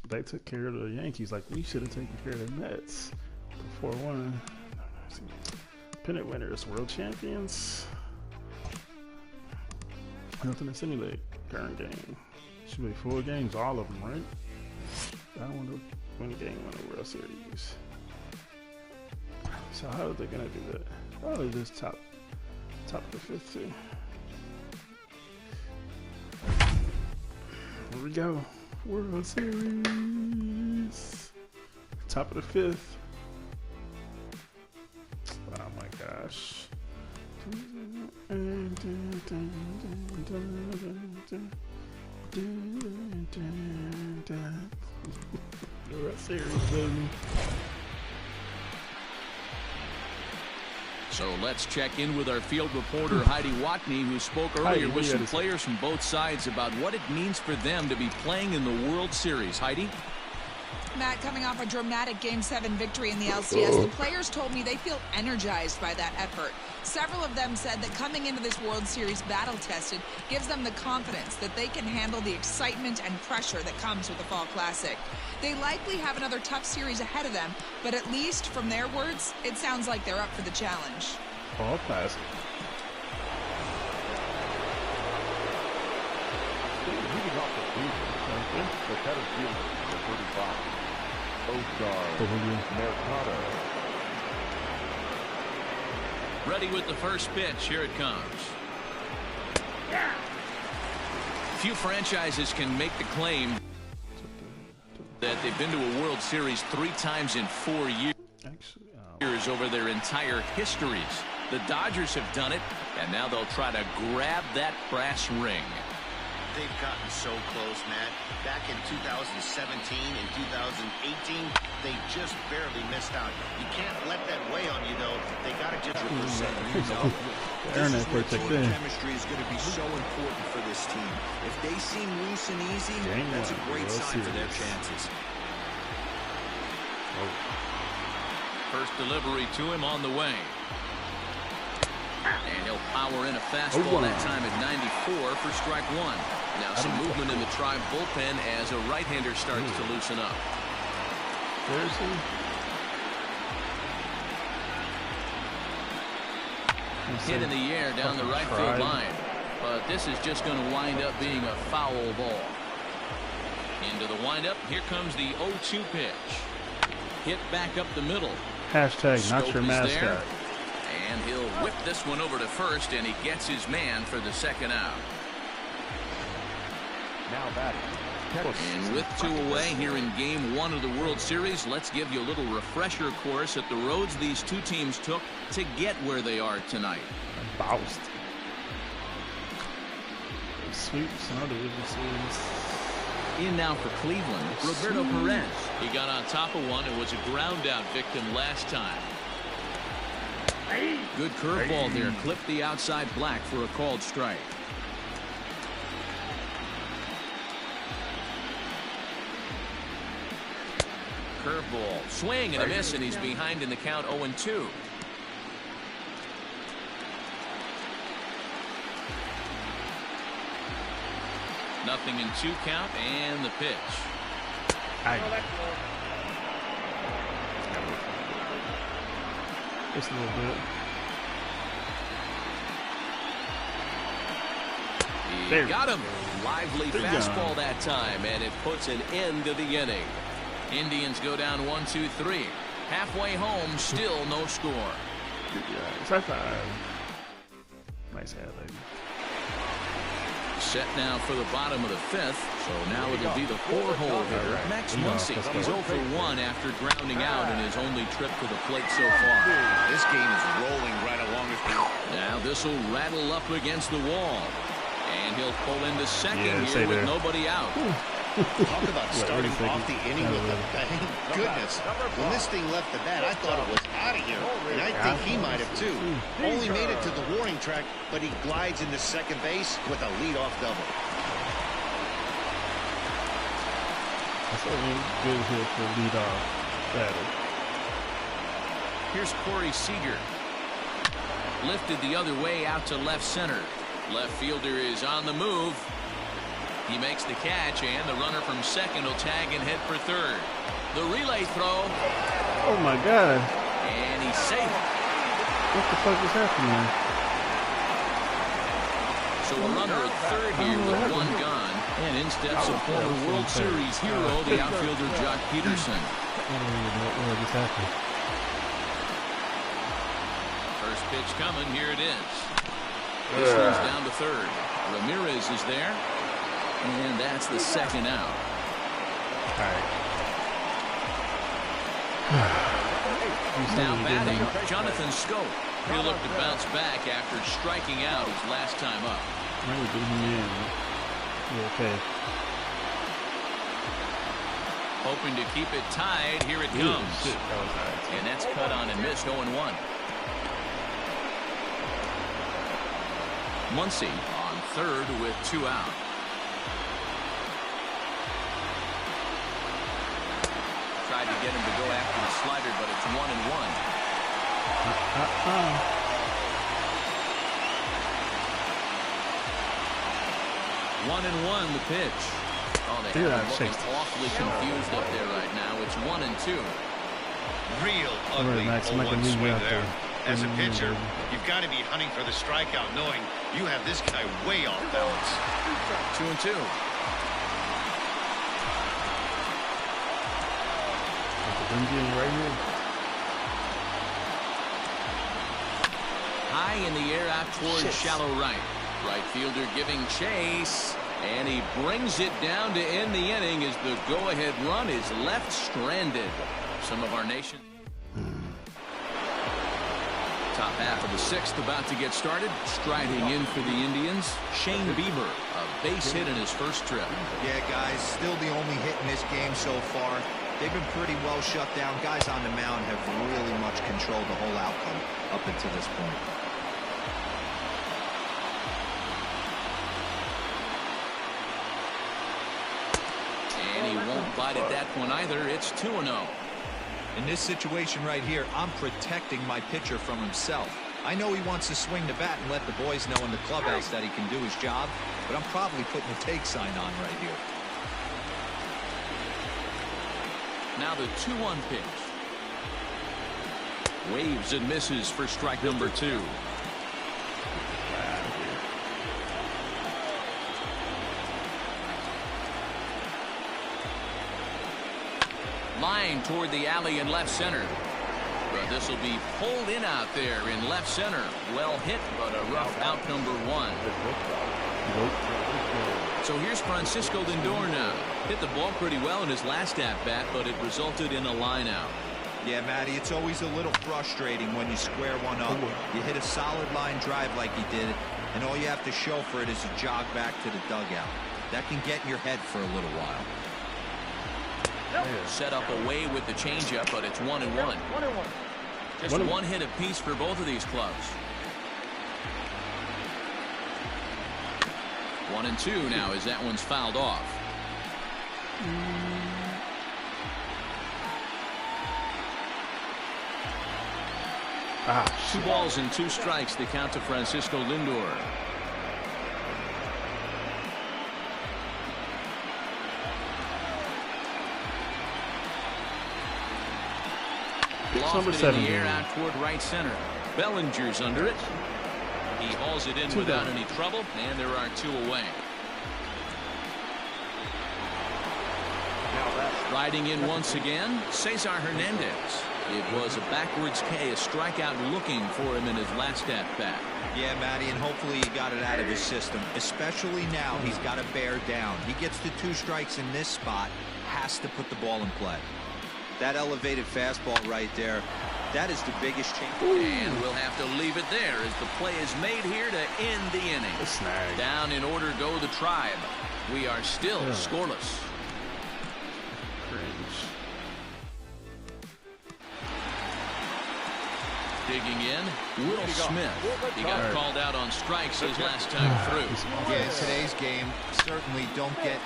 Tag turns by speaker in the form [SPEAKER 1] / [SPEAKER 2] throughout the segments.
[SPEAKER 1] They took care of the Yankees like we should have taken care of the Mets. 4-1. Pennant winners, world champions. Nothing to simulate. Current game. Should be 4 games, all of them, right? I don't want to win a game on the World Series. So how are they gonna do that? Oh, this top of the 5th too. Here we go. World Series. Top of the 5th. Oh my gosh. World Series, baby.
[SPEAKER 2] So let's check in with our field reporter Heidi Watney, who spoke earlier with some players from both sides about what it means for them to be playing in the World Series. Heidi?
[SPEAKER 3] Matt, coming off a dramatic Game 7 victory in the LCS, the players told me they feel energized by that effort. Several of them said that coming into this World Series battle-tested gives them the confidence that they can handle the excitement and pressure that comes with the Fall Classic. They likely have another tough series ahead of them, but at least from their words, it sounds like they're up for the challenge.
[SPEAKER 1] Fall Classic.
[SPEAKER 4] Leading off the season, the center fielder, the 35. Oscar Mercado.
[SPEAKER 2] Ready with the first pitch. Here it comes. Few franchises can make the claim that they've been to a World Series 3 times in 4 years over their entire histories. The Dodgers have done it, and now they'll try to grab that brass ring.
[SPEAKER 5] They've gotten so close, Matt. Back in 2017 and 2018, they just barely missed out. You can't let that weigh on you, though. They got to just represent.
[SPEAKER 4] This is where team chemistry is going to be so important for this team. If they seem loose and easy, that's a great sign for their chances.
[SPEAKER 2] First delivery to him on the way. And he'll power in a fastball that time at 94 for strike 1. Now some movement in the Tribe bullpen as a right-hander starts to loosen up. Hit in the air down the right field line. But this is just going to wind up being a foul ball. Into the windup. Here comes the 0-2 pitch. Hit back up the middle.
[SPEAKER 1] Hashtag not your mascot.
[SPEAKER 2] There. And he'll whip this one over to first, and he gets his man for the second out.
[SPEAKER 4] Now batting.
[SPEAKER 2] And with 2 away here in Game 1 of the World Series, let's give you a little refresher course at the roads these 2 teams took to get where they are tonight.
[SPEAKER 1] Bounced. Sweeps and other series.
[SPEAKER 2] In now for Cleveland, Roberto Perez. He got on top of one and was a ground out victim last time. Good curveball there. Clipped the outside black for a called strike. Curveball. Swing and a miss, and he's behind in the count 0-2. Nothing in 2 count, and the pitch.
[SPEAKER 1] Just a little bit.
[SPEAKER 2] He got him. Lively fastball that time, and it puts an end to the inning. Indians go down 1-2-3. Halfway home, still no score.
[SPEAKER 1] Good guys. High five. Nice hat, lady.
[SPEAKER 2] Set now for the bottom of the 5th. So now it'll be the 4-hole hitter, Max Muncie. He's 0 for 1 after grounding out in his only trip to the plate so far.
[SPEAKER 5] This game is rolling right along with me.
[SPEAKER 2] Now this will rattle up against the wall. And he'll pull into second here with nobody out.
[SPEAKER 5] Talk about starting off the inning with a bang. Goodness. When this thing left the bat, I thought it was out of here. And I think he might have too. Only made it to the warning track, but he glides into second base with a leadoff double.
[SPEAKER 1] That's a really good hit for leadoff batter.
[SPEAKER 2] Here's Corey Seager. Lifted the other way out to left center. Left fielder is on the move. He makes the catch, and the runner from second will tag and head for third. The relay throw.
[SPEAKER 1] Oh my God.
[SPEAKER 2] And he's safe.
[SPEAKER 1] What the fuck is happening?
[SPEAKER 2] So a runner at third here with one gone. And in steps a former World Series hero, the outfielder Jock Peterson.
[SPEAKER 1] I don't even know what just happened.
[SPEAKER 2] First pitch coming, here it is. This one's down to third. Ramirez is there. And that's the second out.
[SPEAKER 1] All right.
[SPEAKER 2] Now batting, Jonathan Scope. He'll look to bounce back after striking out his last time up.
[SPEAKER 1] Okay.
[SPEAKER 2] Hoping to keep it tied. Here it comes. And that's cut on and missed 0-1. Muncie on third with 2 out. Tried to get him to go after the slider, but it's 1-1. 1-1 the pitch. Oh, they have him looking awfully confused up there right now. It's 1-2.
[SPEAKER 5] Real ugly 0-1 swing there. As a pitcher, you've got to be hunting for the strikeout, knowing you have this guy way off balance.
[SPEAKER 2] 2-2.
[SPEAKER 1] Right here.
[SPEAKER 2] High in the air out towards shallow right. Right fielder giving chase. And he brings it down to end the inning as the go-ahead run is left stranded. Some of our nation. Top half of the sixth about to get started. Striding in for the Indians, Shane Bieber, a base hit in his first trip.
[SPEAKER 6] Yeah, guys, still the only hit in this game so far. They've been pretty well shut down. Guys on the mound have really much controlled the whole outcome up until this point.
[SPEAKER 2] And he won't bite at that one either. It's 2-0.
[SPEAKER 6] In this situation right here, I'm protecting my pitcher from himself. I know he wants to swing the bat and let the boys know in the clubhouse that he can do his job, but I'm probably putting a take sign on right here.
[SPEAKER 2] Now the 2-1 pitch. Waves and misses for strike number 2. Line toward the alley in left center. But this will be pulled in out there in left center. Well hit, but a rough out number 1. So here's Francisco Lindor now. Hit the ball pretty well in his last at-bat, but it resulted in a line out.
[SPEAKER 6] Yeah, Matty, it's always a little frustrating when you square one up. You hit a solid line drive like he did, and all you have to show for it is a jog back to the dugout. That can get in your head for a little while.
[SPEAKER 2] Set up away with the changeup, but it's 1-1. Just one hit apiece for both of these clubs. 1-2 now as that one's fouled off. Two balls and 2 strikes to count to Francisco Lindor. Lofted in the air out toward right center. Bellinger's under it. He hauls it in without any trouble, and there are 2 away. Riding in once again, Cesar Hernandez. It was a backwards K, a strikeout looking for him in his last at-bat.
[SPEAKER 6] Yeah, Matty, and hopefully he got it out of his system. Especially now, he's got to bear down. He gets to 2 strikes in this spot, has to put the ball in play. That elevated fastball right there, that is the biggest change.
[SPEAKER 2] And we'll have to leave it there as the play is made here to end the inning. Down in order go the Tribe. We are still scoreless. Digging in, Will Smith. He got called out on strikes his last time through.
[SPEAKER 6] Yeah, in today's game, certainly don't get...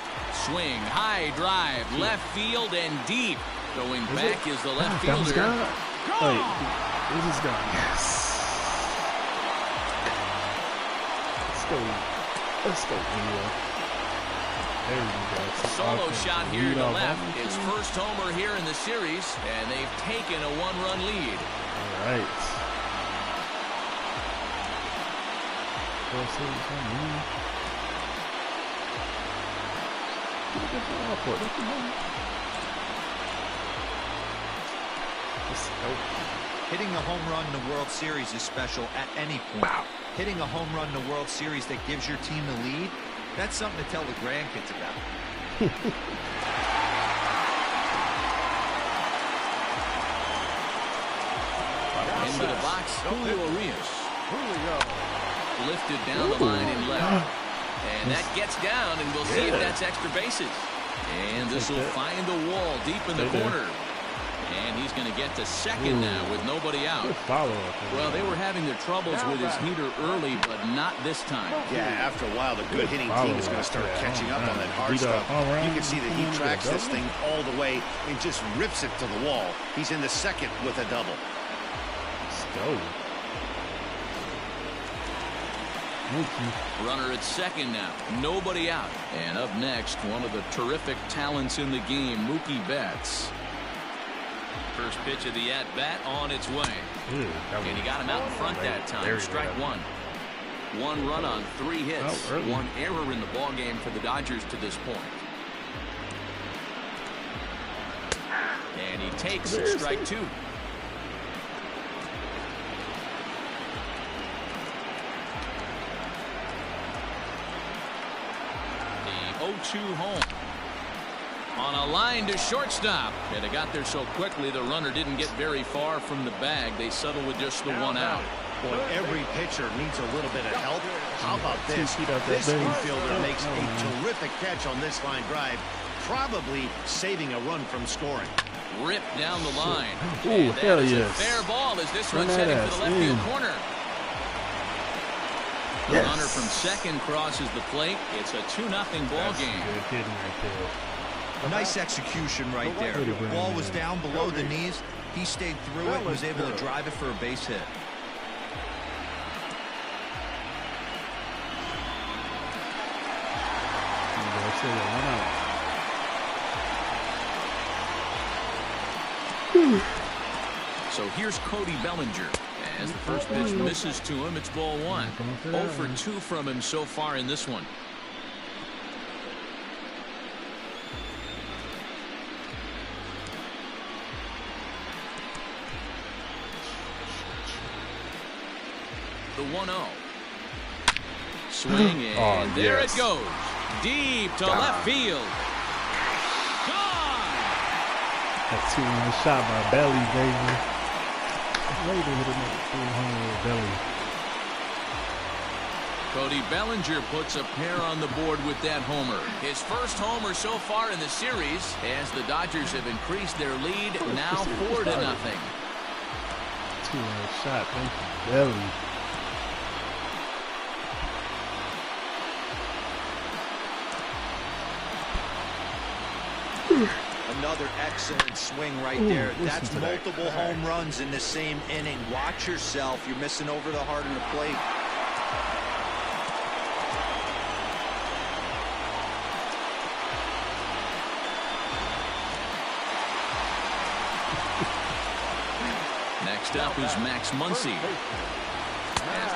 [SPEAKER 2] Swing, high drive, left field and deep. Going back is the left fielder.
[SPEAKER 1] Wait, this is gone. Yes. Let's go. Let's go, India.
[SPEAKER 2] Solo shot here to left. His first homer here in the series, and they've taken a one-run lead.
[SPEAKER 1] All right.
[SPEAKER 6] Hitting a home run in the World Series is special at any point. Hitting a home run in the World Series that gives your team the lead, that's something to tell the grandkids about.
[SPEAKER 2] Into the box, Julio Urias. Lifted down the line and left. And that gets down, and we'll see if that's extra bases. And this will find the wall deep in the corner. And he's going to get to second now with nobody out. Well, they were having their troubles with his heater early, but not this time.
[SPEAKER 5] Yeah, after a while, the good hitting team is going to start catching up on that hard stuff. You can see that he tracks this thing all the way and just rips it to the wall. He's in the second with a double.
[SPEAKER 1] Let's go.
[SPEAKER 2] Runner at second now. Nobody out. And up next, one of the terrific talents in the game, Mookie Betts. First pitch of the at-bat on its way. And he got him out in front that time. Strike one. One run on 3 hits. One error in the ballgame for the Dodgers to this point. And he takes strike 2. The 0-2 home. On a line to shortstop. And it got there so quickly the runner didn't get very far from the bag. They settled with just the one out.
[SPEAKER 5] Boy, every pitcher needs a little bit of help. How about this? This infielder makes a terrific catch on this line drive, probably saving a run from scoring.
[SPEAKER 2] Ripped down the line.
[SPEAKER 1] Ooh, hell yes.
[SPEAKER 2] A fair ball as this one's heading for the left field corner. The runner from second crosses the plate. It's a 2-0 ball game.
[SPEAKER 1] Good hitting right there.
[SPEAKER 6] Nice execution right there. The ball was down below the knees. He stayed through it and was able to drive it for a base hit.
[SPEAKER 2] So here's Cody Bellinger. As the first pitch misses to him, it's ball 1. 0 for 2 from him so far in this one. The 1-0. Swing, and there it goes. Deep to left field. Gone!
[SPEAKER 1] That 2-1 shot by Belly, baby. Later hit another 200 Belly.
[SPEAKER 2] Cody Bellinger puts a pair on the board with that homer. His first homer so far in the series, as the Dodgers have increased their lead, now 4-0.
[SPEAKER 1] 2-1 shot, thank you, Belly.
[SPEAKER 6] Another excellent swing right there. That's multiple home runs in the same inning. Watch yourself. You're missing over the heart of the plate.
[SPEAKER 2] Next up is Max Muncie.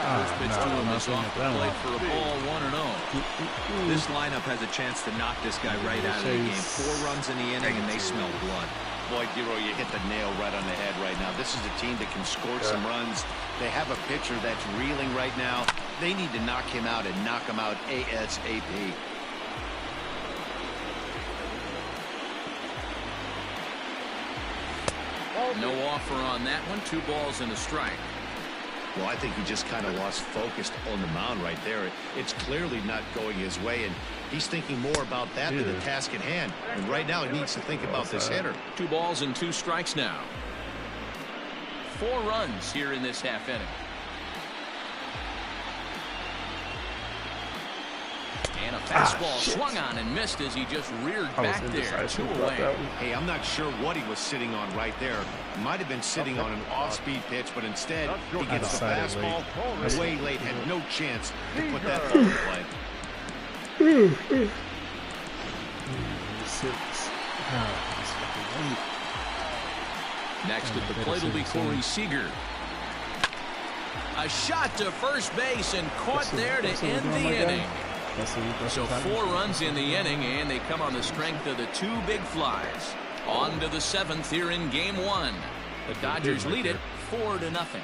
[SPEAKER 2] First pitch to him is off the plate for a ball 1-0.
[SPEAKER 6] This lineup has a chance to knock this guy right out of the game. 4 runs in the inning, and they smell blood.
[SPEAKER 5] Boy, Giro, you hit the nail right on the head right now. This is a team that can score some runs. They have a pitcher that's reeling right now. They need to knock him out and knock him out ASAP.
[SPEAKER 2] No offer on that one. 2 balls and a strike.
[SPEAKER 5] Well, I think he just kind of lost focus on the mound right there. It's clearly not going his way, and he's thinking more about that than the task at hand. And right now he needs to think about this hitter.
[SPEAKER 2] 2 balls and 2 strikes now. 4 runs here in this half inning. And a fastball swung on and missed as he just reared back there. 2 away.
[SPEAKER 5] Hey, I'm not sure what he was sitting on right there. Might have been sitting on an off-speed pitch, but instead he gets the fastball way late. Had no chance to put that ball in play.
[SPEAKER 2] Next at the plate will be Corey Seager. A shot to first base and caught there to end the inning. So 4 runs in the inning, and they come on the strength of the 2 big flies. On to the 7th here in Game 1. The Dodgers lead it 4-0.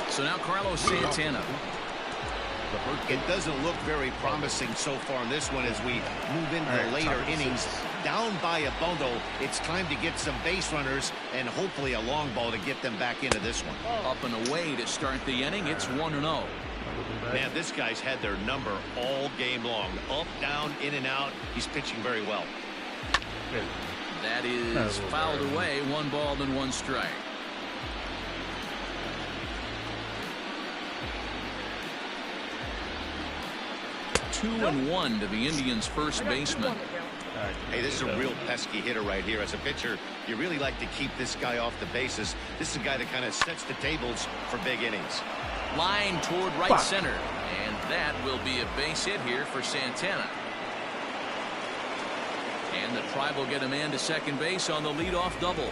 [SPEAKER 2] So now Carlos Santana.
[SPEAKER 5] It doesn't look very promising so far in this one as we move into the later innings. Down by a bundle, it's time to get some base runners and hopefully a long ball to get them back into this one.
[SPEAKER 2] Up and away to start the inning. It's 1-0.
[SPEAKER 5] Man, this guy's had their number all game long. Up, down, in and out. He's pitching very well.
[SPEAKER 2] That is fouled away. 1 ball and 1 strike. Two and 1 to the Indians' first baseman.
[SPEAKER 5] Hey, this is a real pesky hitter right here. As a pitcher, you really like to keep this guy off the bases. This is a guy that kind of sets the tables for big innings.
[SPEAKER 2] Line toward right center, and that will be a base hit here for Santana. And the Tribe will get a man to second base on the leadoff double.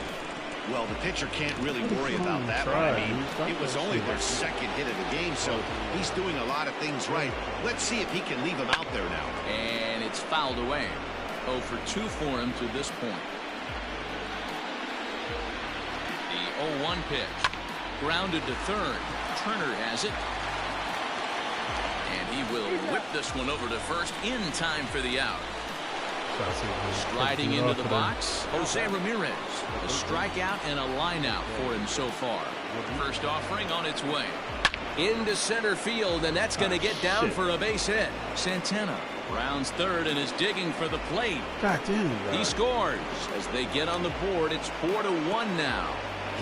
[SPEAKER 5] Well, the pitcher can't really worry about that one. I mean, it was only their second hit of the game, so he's doing a lot of things right. Let's see if he can leave him out there now.
[SPEAKER 2] And it's fouled away. 0 for 2 for him to this point. The 0-1 pitch. Grounded to third. Turner has it. And he will whip this one over to first in time for the out. Striding into the box, Jose Ramirez. A strikeout and a line out for him so far. First offering on its way. Into center field, and that's going to get down for a base hit. Santana rounds third and is digging for the plate. He scores as they get on the board. It's 4-1 now.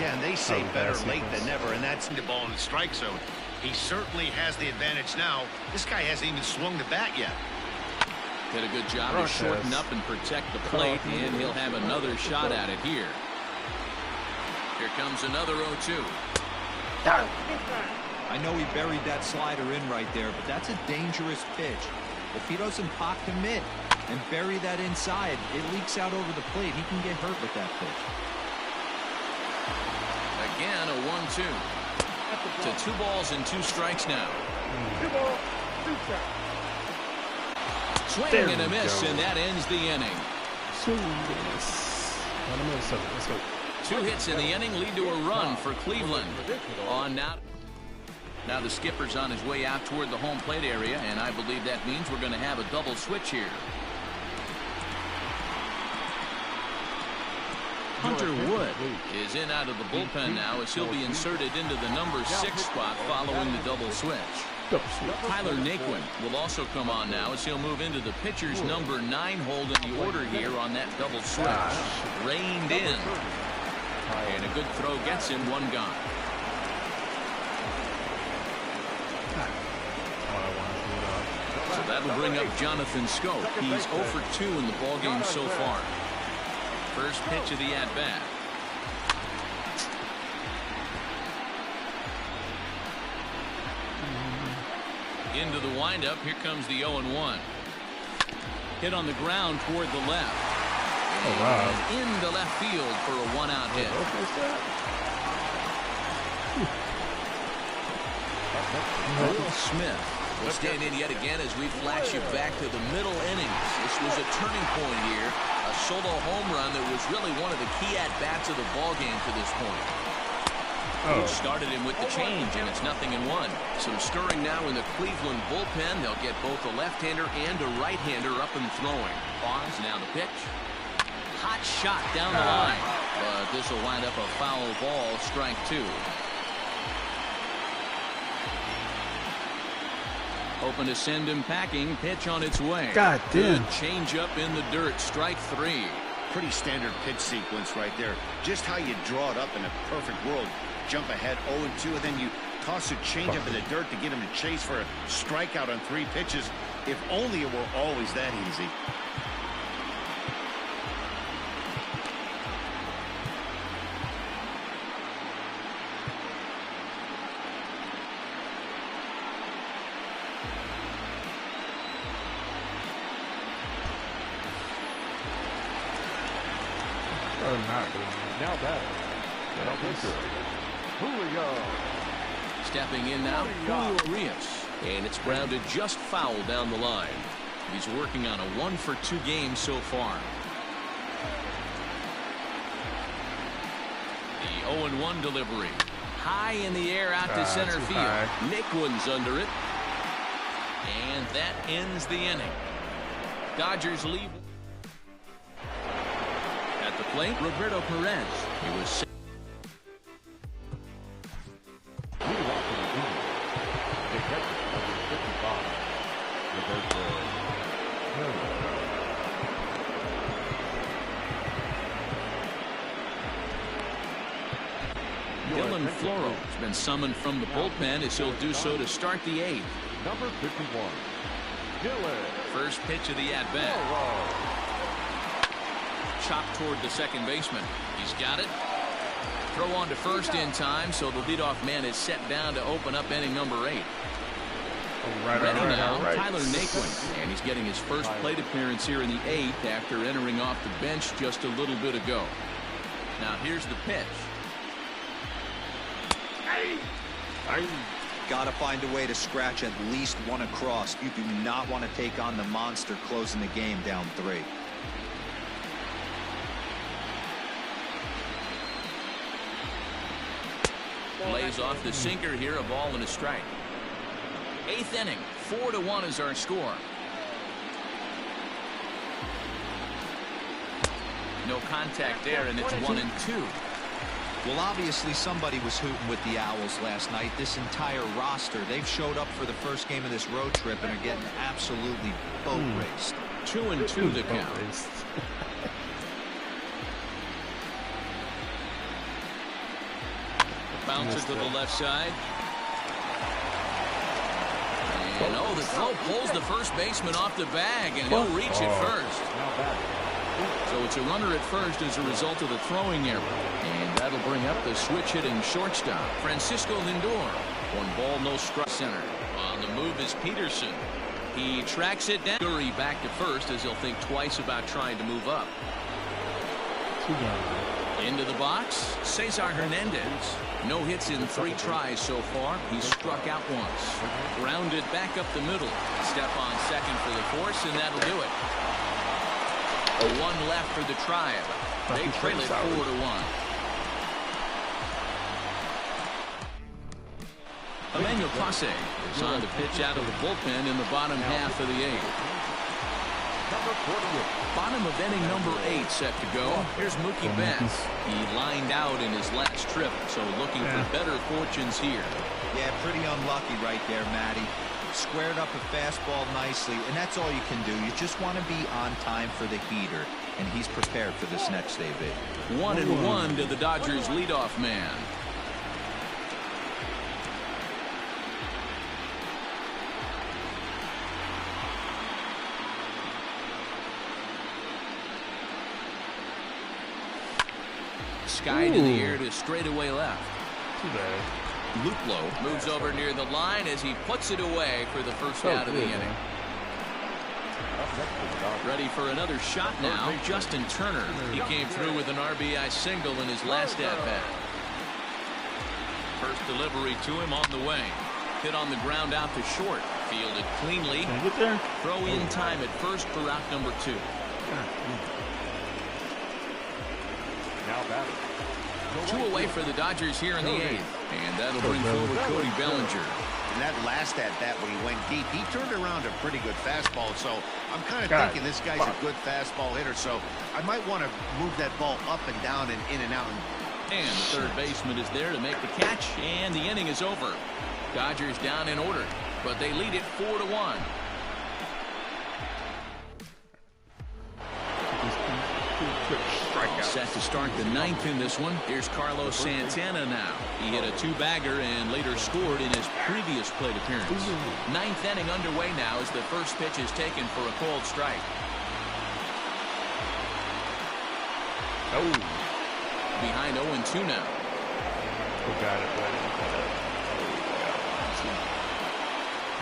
[SPEAKER 5] Yeah, and they say better late than never, and that's in the ball in the strike zone. He certainly has the advantage now. This guy hasn't even swung the bat yet.
[SPEAKER 2] Did a good job to shorten up and protect the plate, and he'll have another shot at it here. Here comes another 0-2.
[SPEAKER 6] I know he buried that slider in right there, but that's a dangerous pitch. If he doesn't pock commit and bury that inside, it leaks out over the plate. He can get hurt with that pitch.
[SPEAKER 2] Again, a 1-2. To 2 balls and 2 strikes now.
[SPEAKER 7] 2 balls, 2 strikes.
[SPEAKER 2] Swing and a miss, and that ends the inning.
[SPEAKER 1] Let's go.
[SPEAKER 2] 2 hits in the inning lead to a run for Cleveland. On now. Now the skipper's on his way out toward the home plate area, and I believe that means we're going to have a double switch here. Hunter Wood is in out of the bullpen now as he'll be inserted into the number 6 spot following the double switch. Tyler Naquin will also come on now as he'll move into the pitcher's number 9 hold in the order here on that double switch. Reined in. And a good throw gets him 1 gone. So that'll bring up Jonathan Scope. He's 0 for 2 in the ballgame so far. First pitch of the at-bat. Into the windup. Here comes the 0-1. Hit on the ground toward the left.
[SPEAKER 1] Oh, wow.
[SPEAKER 2] Into left field for a 1-out hit. Will Smith will stand in yet again as we flash you back to the middle innings. This was a turning point here. A solo home run that was really one of the key at-bats of the ballgame to this point. Started him with the change, and it's 0-1. Some stirring now in the Cleveland bullpen. They'll get both a left-hander and a right-hander up and throwing. Pause, now the pitch. Hot shot down the line. But this will wind up a foul ball, strike 2. Open to send him packing. Pitch on its way.
[SPEAKER 1] God damn.
[SPEAKER 2] Good change up in the dirt. Strike 3.
[SPEAKER 5] Pretty standard pitch sequence right there. Just how you draw it up in a perfect world. Jump ahead 0-2, and then you toss a changeup in the dirt to get him to chase for a strikeout on 3 pitches. If only it were always that easy.
[SPEAKER 1] Or not doing that.
[SPEAKER 7] Now batter. Julio.
[SPEAKER 2] Stepping in now, Julio Urias. And it's grounded just foul down the line. He's working on a 1-for-2 game so far. The 0-1 delivery. High in the air out to center field.
[SPEAKER 1] High.
[SPEAKER 2] Nick one's under it. And that ends the inning. Dodgers lead. At the plate, Roberto Perez. He was Dylan Floro has been summoned from the bullpen as he'll do so to start the 8th.
[SPEAKER 7] Number 51. Dylan.
[SPEAKER 2] First pitch of the at-bat. Chopped toward the second baseman. He's got it. Throw on to first in time, so the leadoff man is set down to open up inning number 8. Ready now, Tyler Naquin, and he's getting his first plate appearance here in the 8th after entering off the bench just a little bit ago. Now here's the pitch.
[SPEAKER 6] Got to find a way to scratch at least one across. You do not want to take on the monster closing the game down 3.
[SPEAKER 2] Lays off the sinker here, a ball and a strike. 8th inning, 4-1 is our score. No contact there, and it's 1-2.
[SPEAKER 6] Well, obviously somebody was hooting with the Owls last night. This entire roster, they've showed up for the first game of this road trip and are getting absolutely boat raced.
[SPEAKER 2] 2-2 the count. Bouncer to the left side. And oh, the throw pulls the first baseman off the bag, and he'll reach it first. So it's a runner at first as a result of the throwing error. And that'll bring up the switch-hitting shortstop, Francisco Lindor. 1 ball, no strike. Center. On the move is Peterson. He tracks it down. Curry back to first as he'll think twice about trying to move up. Into the box, Cesar Hernandez. No hits in 3 tries so far. He's struck out once. Grounded back up the middle. Step on second for the force, and that'll do it. 1 left for the Tribe. They trail it 4-1. Emmanuel Clase is on to pitch out of the bullpen in the bottom half of the 8th. Bottom of inning number 8 set to go. Here's Mookie Betts. He lined out in his last trip, so looking for better fortunes here.
[SPEAKER 6] Yeah, pretty unlucky right there, Matty. Squared up a fastball nicely, and that's all you can do. You just want to be on time for the heater, and he's prepared for this next AB.
[SPEAKER 2] 1-1 to the Dodgers leadoff man. Sky to the air to straightaway left.
[SPEAKER 1] Too bad.
[SPEAKER 2] Luplow moves over near the line as he puts it away for the first out of the inning. Ready for another shot now, Justin Turner. He came through with an RBI single in his last at-bat. First delivery to him on the way. Hit on the ground out to short. Fielded cleanly.
[SPEAKER 1] Can I get there?
[SPEAKER 2] Throw in time at first for out number 2.
[SPEAKER 7] Now batting.
[SPEAKER 2] 2 away for the Dodgers here in the 8th. And that'll bring forward Cody Bellinger.
[SPEAKER 5] And that last at-bat when he went deep, he turned around a pretty good fastball. So I'm kind of thinking this guy's a good fastball hitter. So I might want to move that ball up and down and in and out.
[SPEAKER 2] And the third baseman is there to make the catch. And the inning is over. Dodgers down in order, but they lead it 4-1. Set to start the 9th in this one. Here's Carlos Santana now. He hit a 2-bagger and later scored in his previous plate appearance. 9th inning underway now as the first pitch is taken for a cold strike.
[SPEAKER 1] Oh.
[SPEAKER 2] Behind 0-2 now.
[SPEAKER 1] Got it.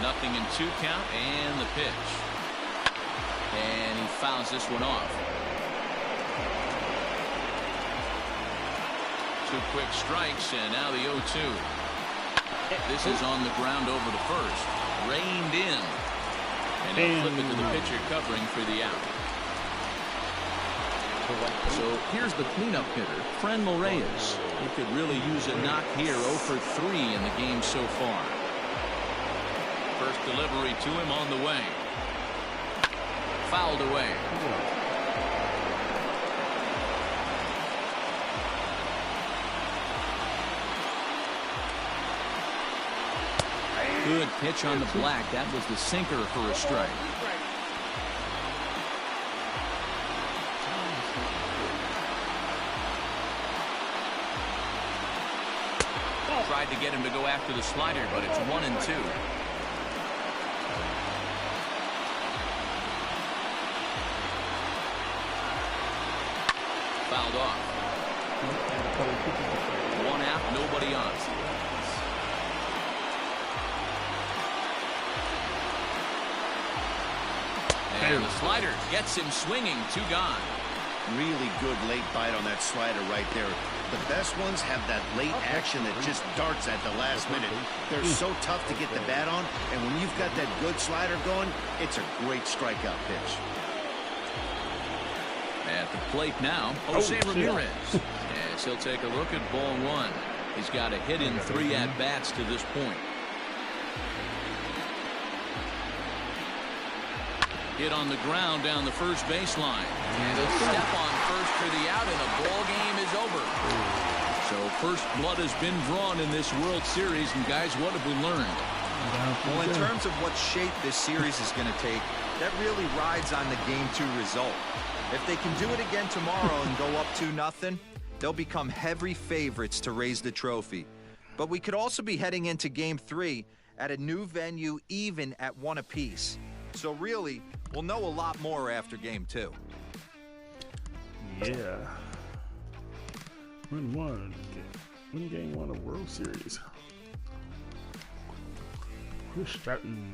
[SPEAKER 2] Nothing in 2 count and the pitch. And he fouls this one off. 2 quick strikes, and now the 0-2. This is on the ground over to first. Reined in. And he'll flip it to the pitcher covering for the out. So here's the cleanup hitter, Franmil Reyes. He could really use a knock here. 0 for 3 in the game so far. First delivery to him on the way. Fouled away. Good pitch on the black. That was the sinker for a strike. Tried to get him to go after the slider, but it's 1-2. Fouled off. 1 out, nobody on. And the slider gets him swinging. 2 gone.
[SPEAKER 5] Really good late bite on that slider right there. The best ones have that late action that just darts at the last minute. They're so tough to get the bat on, and when you've got that good slider going, it's a great strikeout pitch.
[SPEAKER 2] At the plate now, Jose Ramirez. Yes, he'll take a look at ball 1. He's got a hit in 3 at-bats to this point. Hit on the ground down the first baseline. And a step on first for the out, and the ball game is over. So first blood has been drawn in this World Series, and guys, what have we learned?
[SPEAKER 6] Well, in terms of what shape this series is going to take, that really rides on the Game 2 result. If they can do it again tomorrow and go up 2-0, they'll become heavy favorites to raise the trophy. But we could also be heading into Game 3 at a new venue, even at 1 apiece. So really, we'll know a lot more after Game 2.
[SPEAKER 1] Yeah. Win game 1 of World Series. Chris Stratton.